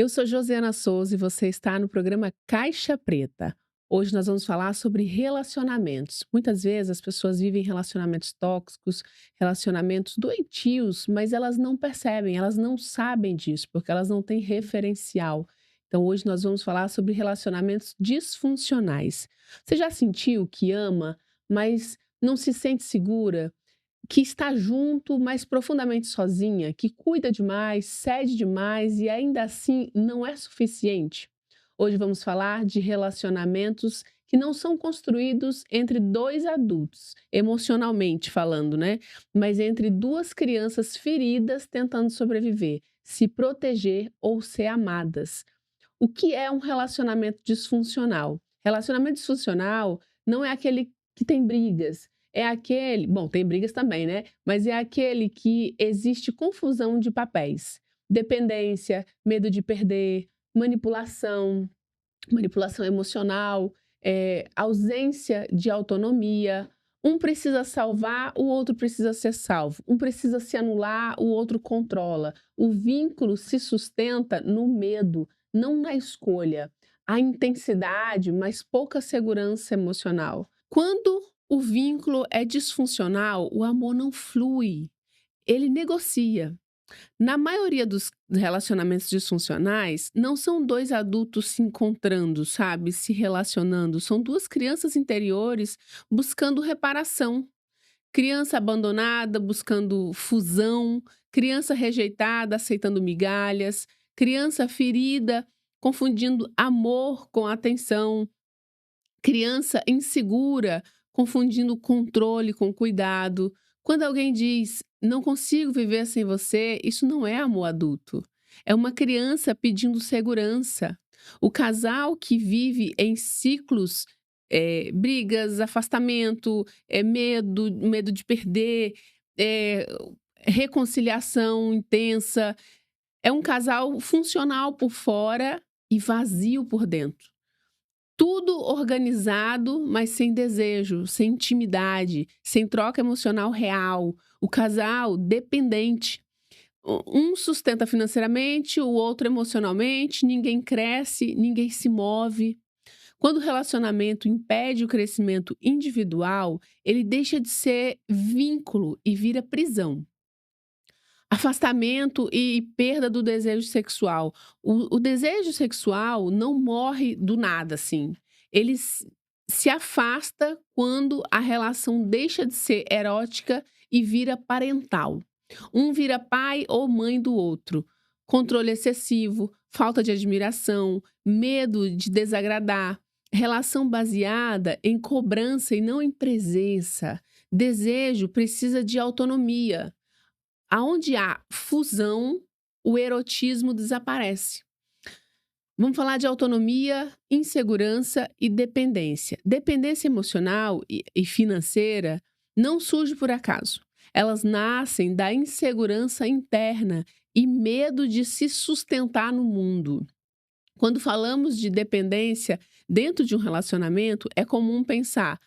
Eu sou Josiana Souza e você está no programa Caixa Preta. Hoje nós vamos falar sobre relacionamentos. Muitas vezes as pessoas vivem relacionamentos tóxicos, relacionamentos doentios, mas elas não percebem, elas não sabem disso, porque elas não têm referencial. Então hoje nós vamos falar sobre relacionamentos disfuncionais. Você já sentiu que ama, mas não se sente segura? Que está junto, mas profundamente sozinha, que cuida demais, cede demais e ainda assim não é suficiente? Hoje vamos falar de relacionamentos que não são construídos entre dois adultos, emocionalmente falando, né? Mas entre duas crianças feridas tentando sobreviver, se proteger ou ser amadas. O que é um relacionamento disfuncional? Relacionamento disfuncional não é aquele que tem brigas, é aquele, bom, tem brigas também, né? Mas é aquele que existe confusão de papéis, dependência, medo de perder, manipulação, manipulação emocional, ausência de autonomia. Um precisa salvar, o outro precisa ser salvo. Um precisa se anular, o outro controla. O vínculo se sustenta no medo, não na escolha. A intensidade, mas pouca segurança emocional. Quando o vínculo é disfuncional, o amor não flui, ele negocia. Na maioria dos relacionamentos disfuncionais, não são dois adultos se encontrando, sabe, se relacionando, são duas crianças interiores buscando reparação. Criança abandonada buscando fusão, criança rejeitada aceitando migalhas, criança ferida confundindo amor com atenção, criança insegura confundindo controle com cuidado. Quando alguém diz, não consigo viver sem você, isso não é amor adulto. É uma criança pedindo segurança. O casal que vive em ciclos, brigas, afastamento, medo de perder, eh, reconciliação intensa, é um casal funcional por fora e vazio por dentro. Tudo organizado, mas sem desejo, sem intimidade, sem troca emocional real. O casal dependente. Um sustenta financeiramente, o outro emocionalmente, ninguém cresce, ninguém se move. Quando o relacionamento impede o crescimento individual, ele deixa de ser vínculo e vira prisão. Afastamento e perda do desejo sexual. O desejo sexual não morre do nada, assim. Ele se afasta quando a relação deixa de ser erótica e vira parental. Um vira pai ou mãe do outro. Controle excessivo, falta de admiração, medo de desagradar, relação baseada em cobrança e não em presença. Desejo precisa de autonomia. Aonde há fusão, o erotismo desaparece. Vamos falar de autonomia, insegurança e dependência. Dependência emocional e financeira não surge por acaso. Elas nascem da insegurança interna e medo de se sustentar no mundo. Quando falamos de dependência dentro de um relacionamento, é comum pensar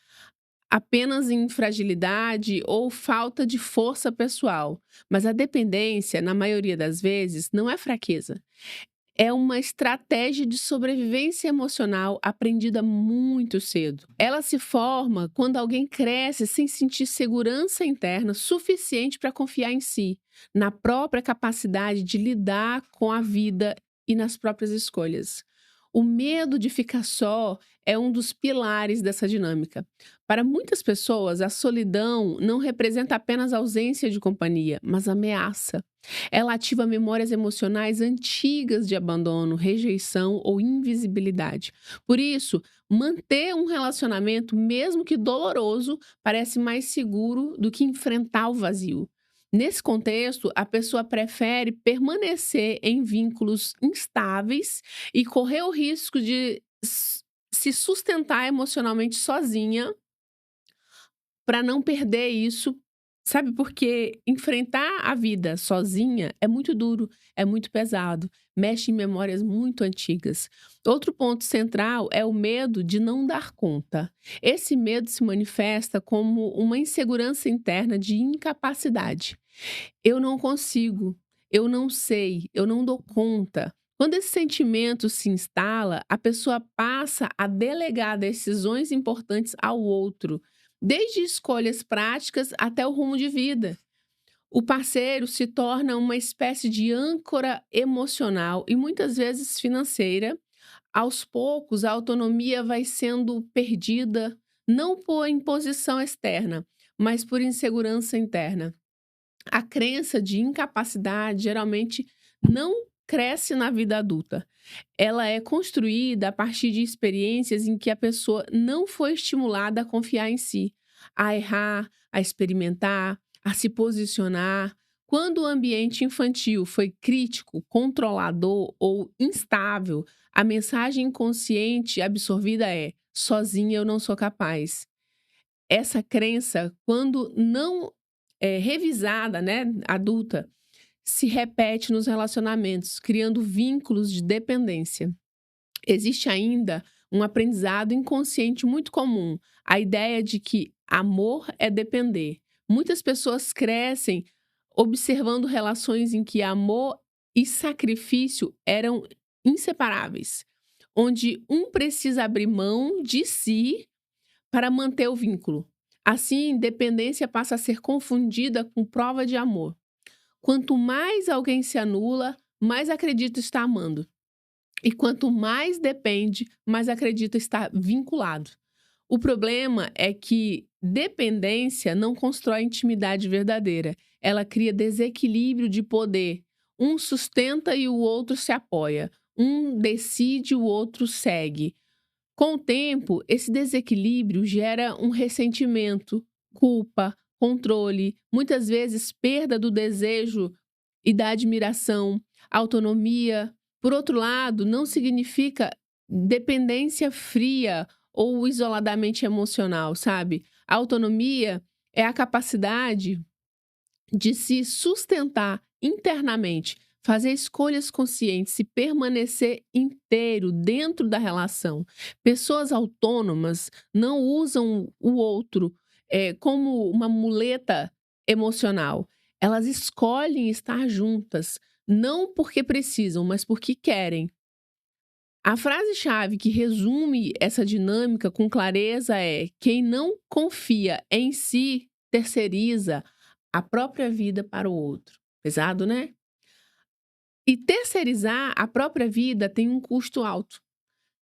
apenas em fragilidade ou falta de força pessoal. Mas a dependência, na maioria das vezes, não é fraqueza. É uma estratégia de sobrevivência emocional aprendida muito cedo. Ela se forma quando alguém cresce sem sentir segurança interna suficiente para confiar em si, na própria capacidade de lidar com a vida e nas próprias escolhas. O medo de ficar só é um dos pilares dessa dinâmica. Para muitas pessoas, a solidão não representa apenas ausência de companhia, mas ameaça. Ela ativa memórias emocionais antigas de abandono, rejeição ou invisibilidade. Por isso, manter um relacionamento, mesmo que doloroso, parece mais seguro do que enfrentar o vazio. Nesse contexto, a pessoa prefere permanecer em vínculos instáveis e correr o risco de se sustentar emocionalmente sozinha para não perder isso, sabe, porque enfrentar a vida sozinha é muito duro, é muito pesado, mexe em memórias muito antigas. Outro ponto central é o medo de não dar conta. Esse medo se manifesta como uma insegurança interna de incapacidade. Eu não consigo, eu não sei, eu não dou conta. Quando esse sentimento se instala, a pessoa passa a delegar decisões importantes ao outro, desde escolhas práticas até o rumo de vida. O parceiro se torna uma espécie de âncora emocional e muitas vezes financeira. Aos poucos, a autonomia vai sendo perdida, não por imposição externa, mas por insegurança interna. A crença de incapacidade geralmente não cresce na vida adulta. Ela é construída a partir de experiências em que a pessoa não foi estimulada a confiar em si, a errar, a experimentar, a se posicionar. Quando o ambiente infantil foi crítico, controlador ou instável, a mensagem inconsciente absorvida é: sozinha eu não sou capaz. Essa crença, quando não é revisada, né, adulta, se repete nos relacionamentos, criando vínculos de dependência. Existe ainda um aprendizado inconsciente muito comum, a ideia de que amor é depender. Muitas pessoas crescem observando relações em que amor e sacrifício eram inseparáveis, onde um precisa abrir mão de si para manter o vínculo. Assim, dependência passa a ser confundida com prova de amor. Quanto mais alguém se anula, mais acredita estar amando. E quanto mais depende, mais acredita estar vinculado. O problema é que dependência não constrói intimidade verdadeira. Ela cria desequilíbrio de poder. Um sustenta e o outro se apoia. Um decide, o outro segue. Com o tempo, esse desequilíbrio gera um ressentimento, culpa, controle, muitas vezes perda do desejo e da admiração, autonomia. Por outro lado, não significa dependência fria ou isoladamente emocional, sabe? A autonomia é a capacidade de se sustentar internamente, fazer escolhas conscientes e permanecer inteiro dentro da relação. Pessoas autônomas não usam o outro como uma muleta emocional. Elas escolhem estar juntas, não porque precisam, mas porque querem. A frase-chave que resume essa dinâmica com clareza é: quem não confia em si terceiriza a própria vida para o outro. Pesado, né? E terceirizar a própria vida tem um custo alto: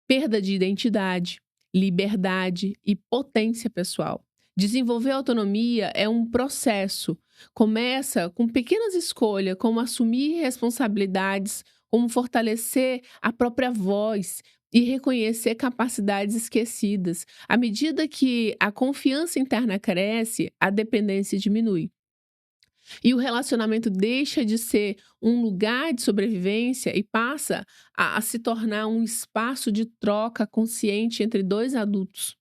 perda de identidade, liberdade e potência pessoal. Desenvolver autonomia é um processo. Começa com pequenas escolhas, como assumir responsabilidades, como fortalecer a própria voz e reconhecer capacidades esquecidas. À medida que a confiança interna cresce, a dependência diminui. E o relacionamento deixa de ser um lugar de sobrevivência e passa a se tornar um espaço de troca consciente entre dois adultos.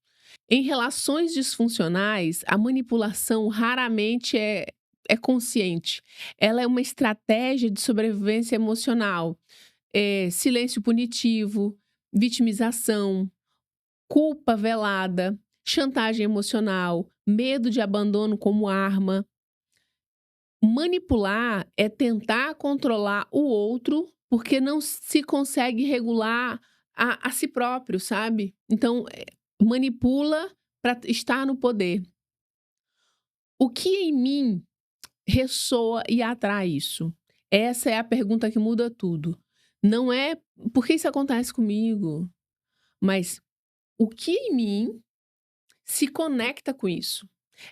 Em relações disfuncionais, a manipulação raramente é consciente. Ela é uma estratégia de sobrevivência emocional, silêncio punitivo, vitimização, culpa velada, chantagem emocional, medo de abandono como arma. Manipular é tentar controlar o outro, porque não se consegue regular a si próprio, sabe? Então, manipula para estar no poder. O que em mim ressoa e atrai isso? Essa é a pergunta que muda tudo. Não é por que isso acontece comigo, mas o que em mim se conecta com isso.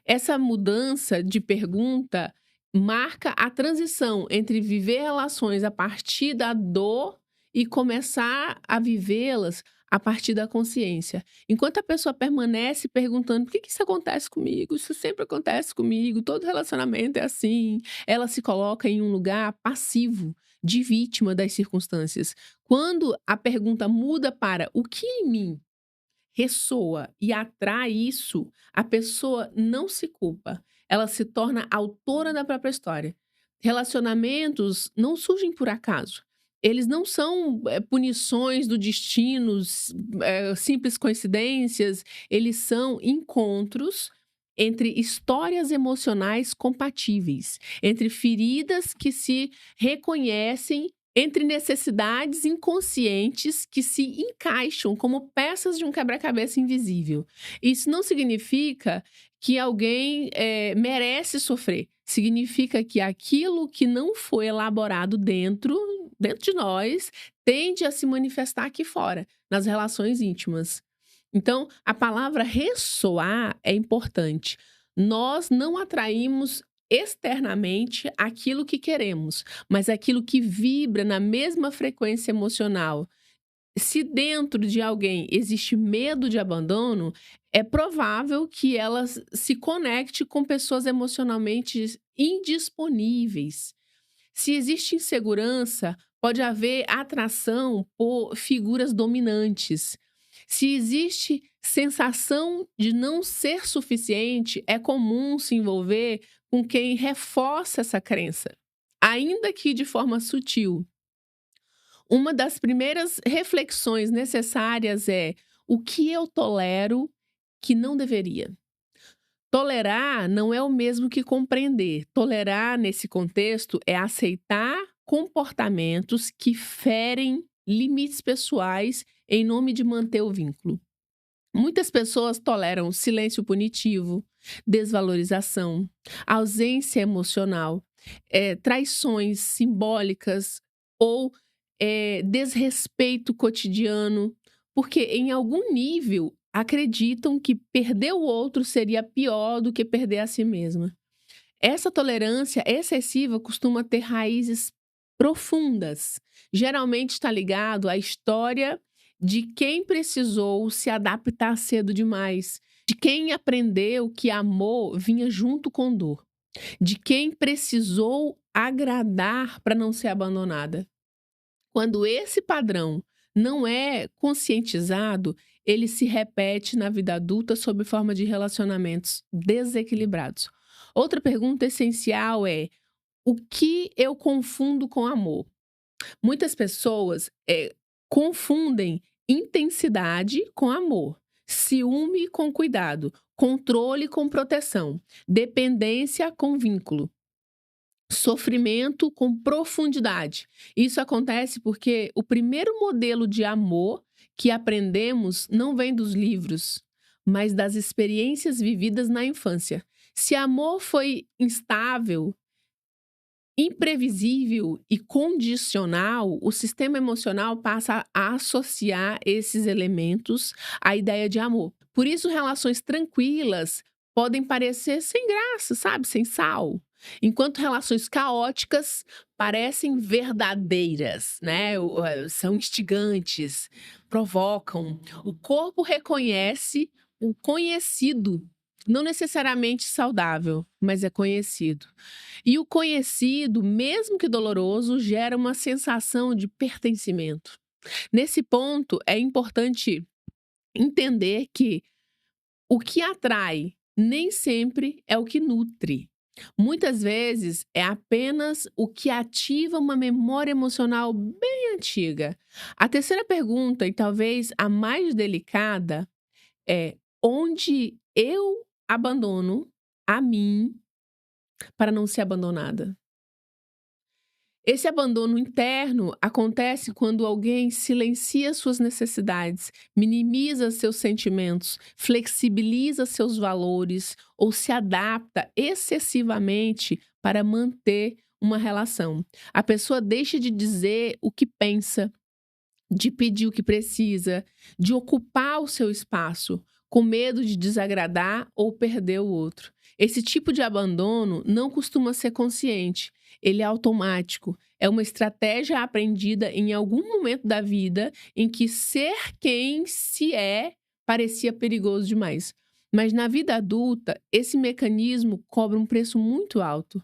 Essa mudança de pergunta marca a transição entre viver relações a partir da dor e começar a vivê-las a partir da consciência. Enquanto a pessoa permanece perguntando: por que isso acontece comigo? Isso sempre acontece comigo, todo relacionamento é assim. Ela se coloca em um lugar passivo, de vítima das circunstâncias. Quando a pergunta muda para: o que em mim ressoa e atrai isso, a pessoa não se culpa, ela se torna autora da própria história. Relacionamentos não surgem por acaso. Eles não são punições do destino, simples coincidências. Eles são encontros entre histórias emocionais compatíveis, entre feridas que se reconhecem entre necessidades inconscientes que se encaixam como peças de um quebra-cabeça invisível. Isso não significa que alguém merece sofrer. Significa que aquilo que não foi elaborado dentro de nós tende a se manifestar aqui fora, nas relações íntimas. Então, a palavra ressoar é importante. Nós não atraímos externamente aquilo que queremos, mas aquilo que vibra na mesma frequência emocional. Se dentro de alguém existe medo de abandono, é provável que ela se conecte com pessoas emocionalmente indisponíveis. Se existe insegurança, pode haver atração por figuras dominantes. Se existe sensação de não ser suficiente, é comum se envolver com quem reforça essa crença, ainda que de forma sutil. Uma das primeiras reflexões necessárias é: o que eu tolero que não deveria? Tolerar não é o mesmo que compreender. Tolerar, nesse contexto, é aceitar comportamentos que ferem limites pessoais em nome de manter o vínculo. Muitas pessoas toleram silêncio punitivo, desvalorização, ausência emocional, traições simbólicas ou desrespeito cotidiano, porque em algum nível acreditam que perder o outro seria pior do que perder a si mesma. Essa tolerância excessiva costuma ter raízes profundas. Geralmente está ligado à história de quem precisou se adaptar cedo demais, de quem aprendeu que amor vinha junto com dor, de quem precisou agradar para não ser abandonada. Quando esse padrão não é conscientizado, ele se repete na vida adulta sob forma de relacionamentos desequilibrados. Outra pergunta essencial é: o que eu confundo com amor? Muitas pessoas confundem intensidade com amor, ciúme com cuidado, controle com proteção, dependência com vínculo, sofrimento com profundidade. Isso acontece porque o primeiro modelo de amor que aprendemos não vem dos livros, mas das experiências vividas na infância. Se amor foi instável, imprevisível e condicional, o sistema emocional passa a associar esses elementos à ideia de amor. Por isso, relações tranquilas podem parecer sem graça, sabe? Sem sal. Enquanto relações caóticas parecem verdadeiras, né? São instigantes, provocam. O corpo reconhece o conhecido, não necessariamente saudável, mas é conhecido. E o conhecido, mesmo que doloroso, gera uma sensação de pertencimento. Nesse ponto, é importante entender que o que atrai nem sempre é o que nutre. Muitas vezes é apenas o que ativa uma memória emocional bem antiga. A terceira pergunta, e talvez a mais delicada, é: onde eu abandono a mim para não ser abandonada? Esse abandono interno acontece quando alguém silencia suas necessidades, minimiza seus sentimentos, flexibiliza seus valores ou se adapta excessivamente para manter uma relação. A pessoa deixa de dizer o que pensa, de pedir o que precisa, de ocupar o seu espaço, com medo de desagradar ou perder o outro. Esse tipo de abandono não costuma ser consciente, ele é automático. É uma estratégia aprendida em algum momento da vida em que ser quem se é parecia perigoso demais. Mas na vida adulta, esse mecanismo cobra um preço muito alto: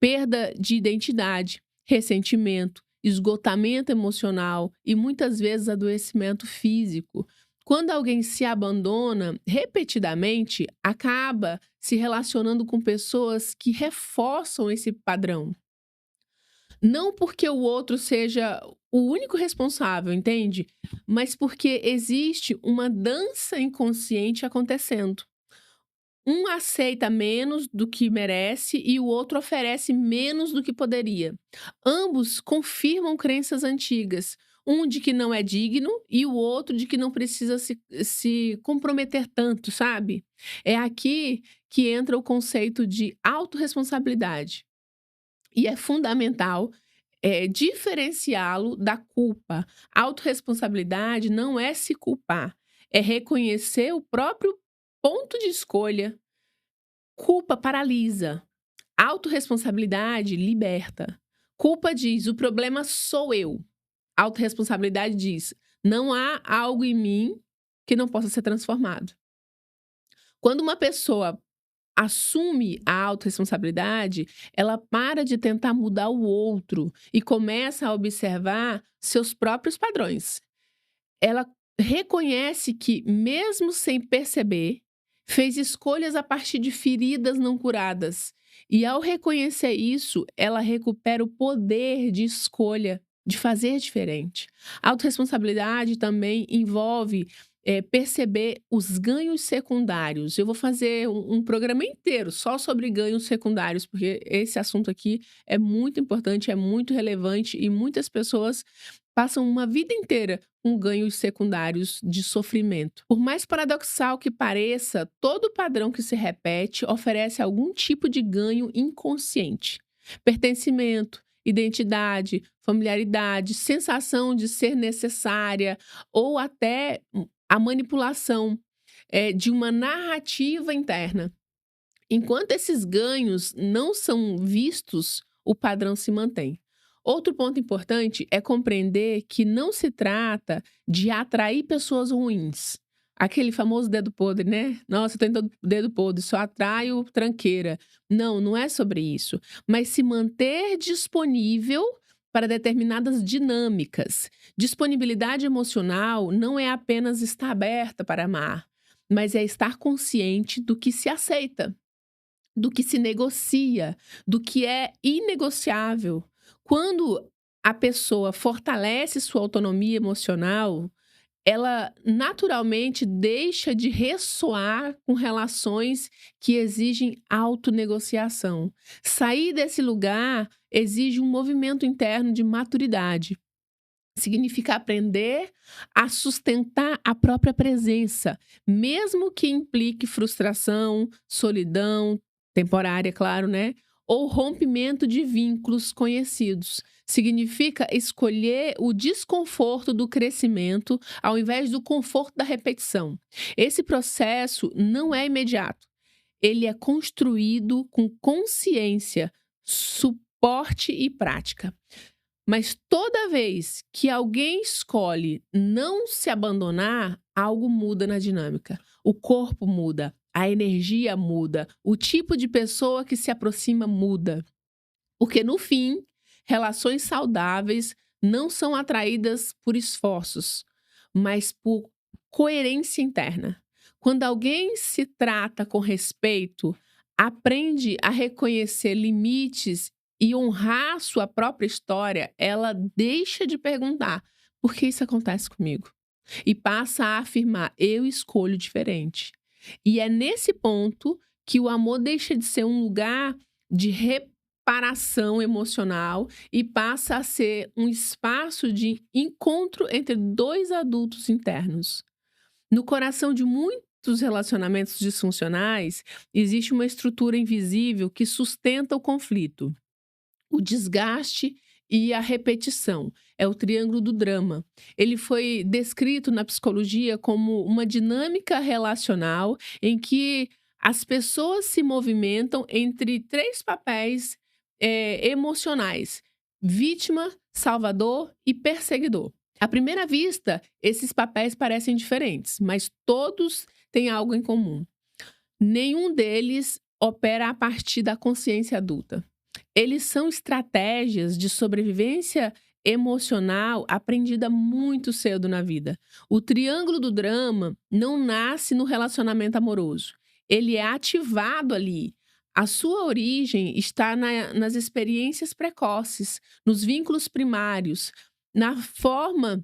perda de identidade, ressentimento, esgotamento emocional e muitas vezes adoecimento físico. Quando alguém se abandona repetidamente, acaba se relacionando com pessoas que reforçam esse padrão. Não porque o outro seja o único responsável, entende? Mas porque existe uma dança inconsciente acontecendo. Um aceita menos do que merece e o outro oferece menos do que poderia. Ambos confirmam crenças antigas, um de que não é digno e o outro de que não precisa se comprometer tanto, sabe? É aqui que entra o conceito de autorresponsabilidade. E é fundamental diferenciá-lo da culpa. Autorresponsabilidade não é se culpar, é reconhecer o próprio ponto de escolha. Culpa paralisa, autorresponsabilidade liberta. Culpa diz: "O problema sou eu". Autorresponsabilidade diz: "Não há algo em mim que não possa ser transformado". Quando uma pessoa assume a autorresponsabilidade, ela para de tentar mudar o outro e começa a observar seus próprios padrões. Ela reconhece que, mesmo sem perceber, fez escolhas a partir de feridas não curadas. E ao reconhecer isso, ela recupera o poder de escolha, de fazer diferente. A autorresponsabilidade também envolve perceber os ganhos secundários. Eu vou fazer um programa inteiro só sobre ganhos secundários, porque esse assunto aqui é muito importante, é muito relevante e muitas pessoas passam uma vida inteira com ganhos secundários de sofrimento. Por mais paradoxal que pareça, todo padrão que se repete oferece algum tipo de ganho inconsciente. Pertencimento, identidade, familiaridade, sensação de ser necessária ou até a manipulação de uma narrativa interna. Enquanto esses ganhos não são vistos, o padrão se mantém. Outro ponto importante é compreender que não se trata de atrair pessoas ruins. Aquele famoso dedo podre, né? Nossa, eu tenho dedo podre, só atraio tranqueira. Não, não é sobre isso. Mas se manter disponível para determinadas dinâmicas. Disponibilidade emocional não é apenas estar aberta para amar, mas é estar consciente do que se aceita, do que se negocia, do que é inegociável. Quando a pessoa fortalece sua autonomia emocional, ela naturalmente deixa de ressoar com relações que exigem autonegociação. Sair desse lugar exige um movimento interno de maturidade. Significa aprender a sustentar a própria presença, mesmo que implique frustração, solidão, temporária, claro, né? Ou rompimento de vínculos conhecidos. Significa escolher o desconforto do crescimento ao invés do conforto da repetição. Esse processo não é imediato. Ele é construído com consciência, suporte e prática. Mas toda vez que alguém escolhe não se abandonar, algo muda na dinâmica. O corpo muda, a energia muda, o tipo de pessoa que se aproxima muda. Porque no fim, relações saudáveis não são atraídas por esforços, mas por coerência interna. Quando alguém se trata com respeito, aprende a reconhecer limites e honrar sua própria história, ela deixa de perguntar: por que isso acontece comigo? E passa a afirmar: eu escolho diferente. E é nesse ponto que o amor deixa de ser um lugar de reparação emocional e passa a ser um espaço de encontro entre dois adultos internos. No coração de muitos relacionamentos disfuncionais, existe uma estrutura invisível que sustenta o conflito, o desgaste e a repetição. É o triângulo do drama. Ele foi descrito na psicologia como uma dinâmica relacional em que as pessoas se movimentam entre três papéis emocionais: vítima, salvador e perseguidor. À primeira vista, esses papéis parecem diferentes, mas todos têm algo em comum. Nenhum deles opera a partir da consciência adulta. Eles são estratégias de sobrevivência emocional aprendida muito cedo na vida. O triângulo do drama não nasce no relacionamento amoroso. Ele é ativado ali. A sua origem está nas experiências precoces, nos vínculos primários, na forma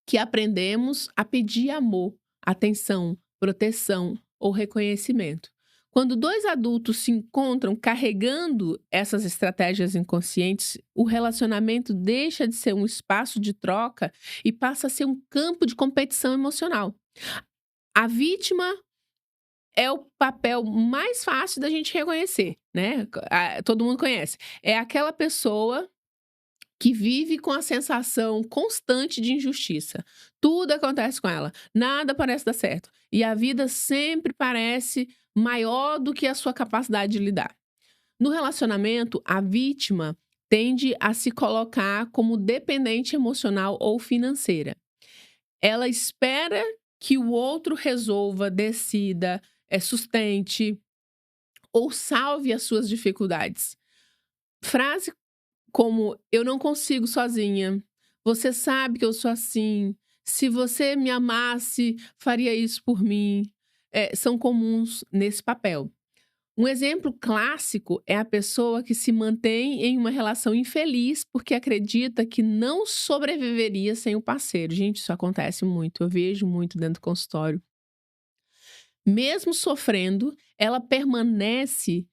que aprendemos a pedir amor, atenção, proteção ou reconhecimento. Quando dois adultos se encontram carregando essas estratégias inconscientes, o relacionamento deixa de ser um espaço de troca e passa a ser um campo de competição emocional. A vítima é o papel mais fácil da gente reconhecer, né? Todo mundo conhece. É aquela pessoa que vive com a sensação constante de injustiça. Tudo acontece com ela, nada parece dar certo. E a vida sempre parece maior do que a sua capacidade de lidar. No relacionamento, a vítima tende a se colocar como dependente emocional ou financeira. Ela espera que o outro resolva, decida, sustente ou salve as suas dificuldades. Frase como: "Eu não consigo sozinha. Você sabe que eu sou assim. Se você me amasse, faria isso por mim", são comuns nesse papel. Um exemplo clássico é a pessoa que se mantém em uma relação infeliz porque acredita que não sobreviveria sem o parceiro. Gente, isso acontece muito, eu vejo muito dentro do consultório. Mesmo sofrendo, ela permanece,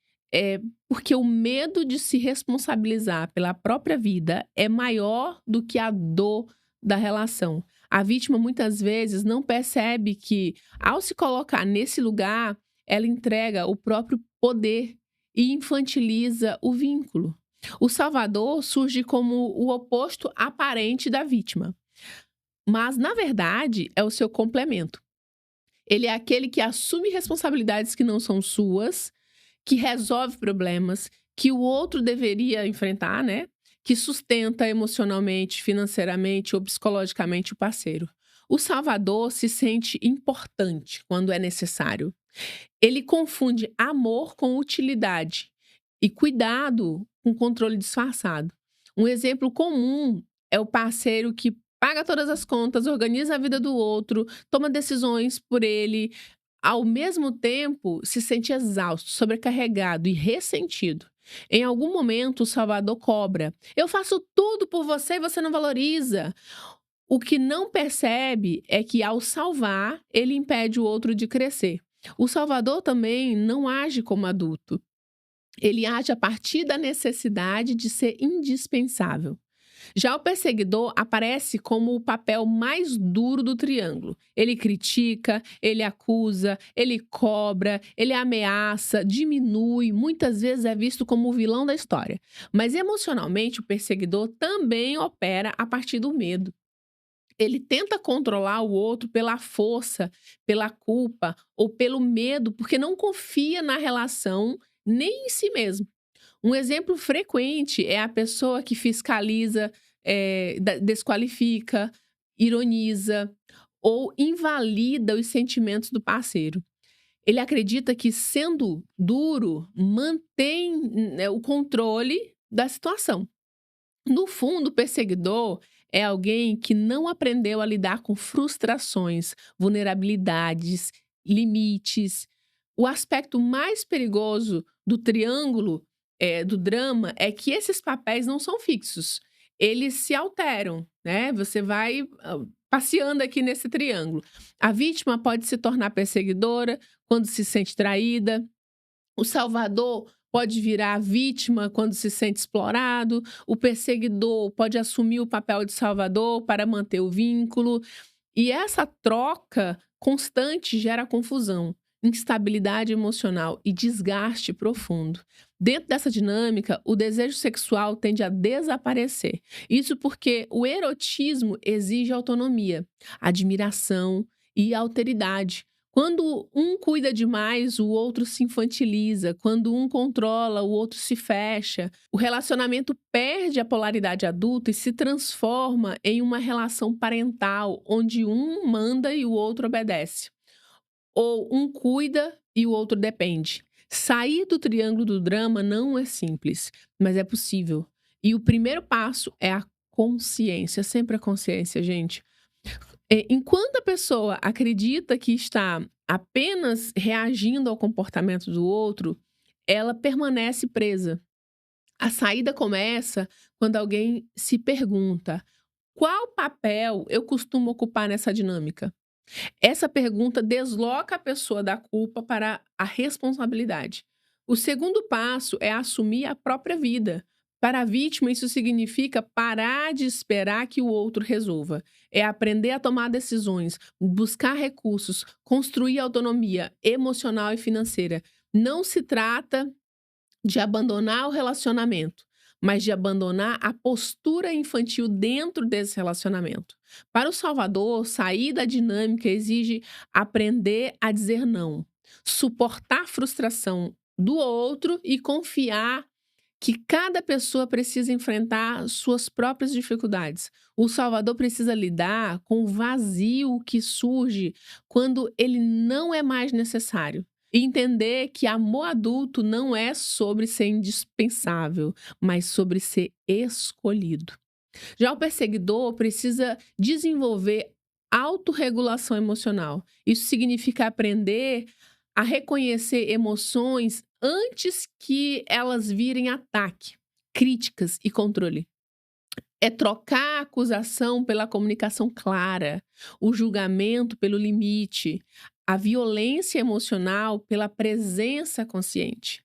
porque o medo de se responsabilizar pela própria vida é maior do que a dor da relação. A vítima muitas vezes não percebe que, ao se colocar nesse lugar, ela entrega o próprio poder e infantiliza o vínculo. O salvador surge como o oposto aparente da vítima, mas na verdade é o seu complemento. Ele é aquele que assume responsabilidades que não são suas, que resolve problemas que o outro deveria enfrentar, né? Que sustenta emocionalmente, financeiramente ou psicologicamente o parceiro. O salvador se sente importante quando é necessário. Ele confunde amor com utilidade e cuidado com controle disfarçado. Um exemplo comum é o parceiro que paga todas as contas, organiza a vida do outro, toma decisões por ele, ao mesmo tempo se sente exausto, sobrecarregado e ressentido. Em algum momento, o Salvador cobra: "Eu faço tudo por você e você não valoriza". O que não percebe é que, ao salvar, ele impede o outro de crescer. O salvador também não age como adulto. Ele age a partir da necessidade de ser indispensável. Já o perseguidor aparece como o papel mais duro do triângulo. Ele critica, ele acusa, ele cobra, ele ameaça, diminui, muitas vezes é visto como o vilão da história. Mas emocionalmente, o perseguidor também opera a partir do medo. Ele tenta controlar o outro pela força, pela culpa ou pelo medo, porque não confia na relação nem em si mesmo. Um exemplo frequente é a pessoa que fiscaliza, desqualifica, ironiza ou invalida os sentimentos do parceiro. Ele acredita que, sendo duro, mantém, o controle da situação. No fundo, o perseguidor é alguém que não aprendeu a lidar com frustrações, vulnerabilidades, limites. O aspecto mais perigoso do triângulo, do drama, é que esses papéis não são fixos. Eles se alteram, né? Você vai passeando aqui nesse triângulo. A vítima pode se tornar perseguidora quando se sente traída. O salvador pode virar vítima quando se sente explorado. O perseguidor pode assumir o papel de salvador para manter o vínculo. E essa troca constante gera confusão, instabilidade emocional e desgaste profundo. Dentro dessa dinâmica, o desejo sexual tende a desaparecer. Isso porque o erotismo exige autonomia, admiração e alteridade. Quando um cuida demais, o outro se infantiliza. Quando um controla, o outro se fecha. O relacionamento perde a polaridade adulta e se transforma em uma relação parental, onde um manda e o outro obedece. Ou um cuida e o outro depende. Sair do triângulo do drama não é simples, mas é possível. E o primeiro passo é a consciência, sempre a consciência, gente. Enquanto a pessoa acredita que está apenas reagindo ao comportamento do outro, ela permanece presa. A saída começa quando alguém se pergunta: qual papel eu costumo ocupar nessa dinâmica? Essa pergunta desloca a pessoa da culpa para a responsabilidade. O segundo passo é assumir a própria vida. Para a vítima, isso significa parar de esperar que o outro resolva. É aprender a tomar decisões, buscar recursos, construir autonomia emocional e financeira. Não se trata de abandonar o relacionamento, mas de abandonar a postura infantil dentro desse relacionamento. Para o Salvador, sair da dinâmica exige aprender a dizer não, suportar a frustração do outro e confiar que cada pessoa precisa enfrentar suas próprias dificuldades. O Salvador precisa lidar com o vazio que surge quando ele não é mais necessário. E entender que amor adulto não é sobre ser indispensável, mas sobre ser escolhido. Já o perseguidor precisa desenvolver autorregulação emocional. Isso significa aprender a reconhecer emoções antes que elas virem ataque, críticas e controle. É trocar a acusação pela comunicação clara, o julgamento pelo limite, a violência emocional pela presença consciente.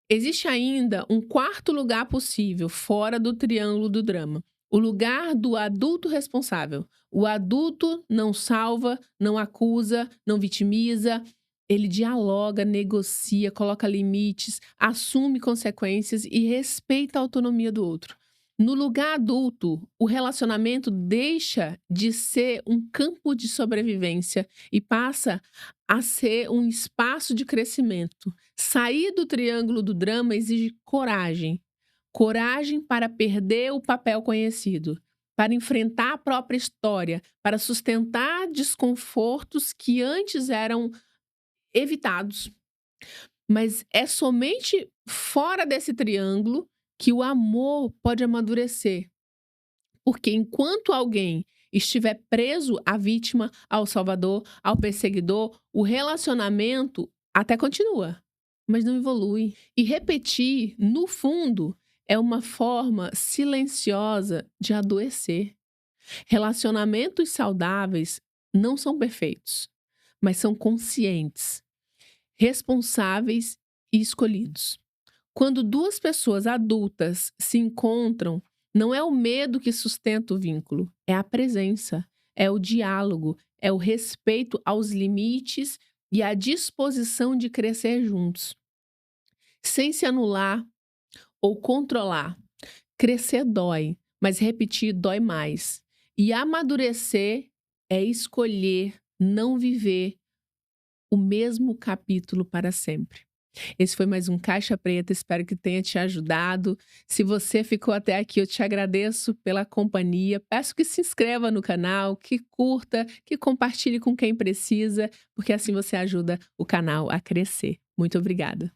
Existe ainda um quarto lugar possível, fora do triângulo do drama. O lugar do adulto responsável. O adulto não salva, não acusa, não vitimiza. Ele dialoga, negocia, coloca limites, assume consequências e respeita a autonomia do outro. No lugar adulto, o relacionamento deixa de ser um campo de sobrevivência e passa a ser um espaço de crescimento. Sair do triângulo do drama exige coragem. Coragem para perder o papel conhecido, para enfrentar a própria história, para sustentar desconfortos que antes eram evitados. Mas é somente fora desse triângulo que o amor pode amadurecer. Porque enquanto alguém estiver preso à vítima, ao salvador, ao perseguidor, o relacionamento até continua, mas não evolui. E repetir, no fundo, é uma forma silenciosa de adoecer. Relacionamentos saudáveis não são perfeitos, mas são conscientes, responsáveis e escolhidos. Quando duas pessoas adultas se encontram, não é o medo que sustenta o vínculo, é a presença, é o diálogo, é o respeito aos limites e a disposição de crescer juntos. Sem se anular ou controlar. Crescer dói, mas repetir dói mais. E amadurecer é escolher não viver o mesmo capítulo para sempre. Esse foi mais um Caixa Preta, espero que tenha te ajudado. Se você ficou até aqui, eu te agradeço pela companhia. Peço que se inscreva no canal, que curta, que compartilhe com quem precisa, porque assim você ajuda o canal a crescer. Muito obrigada.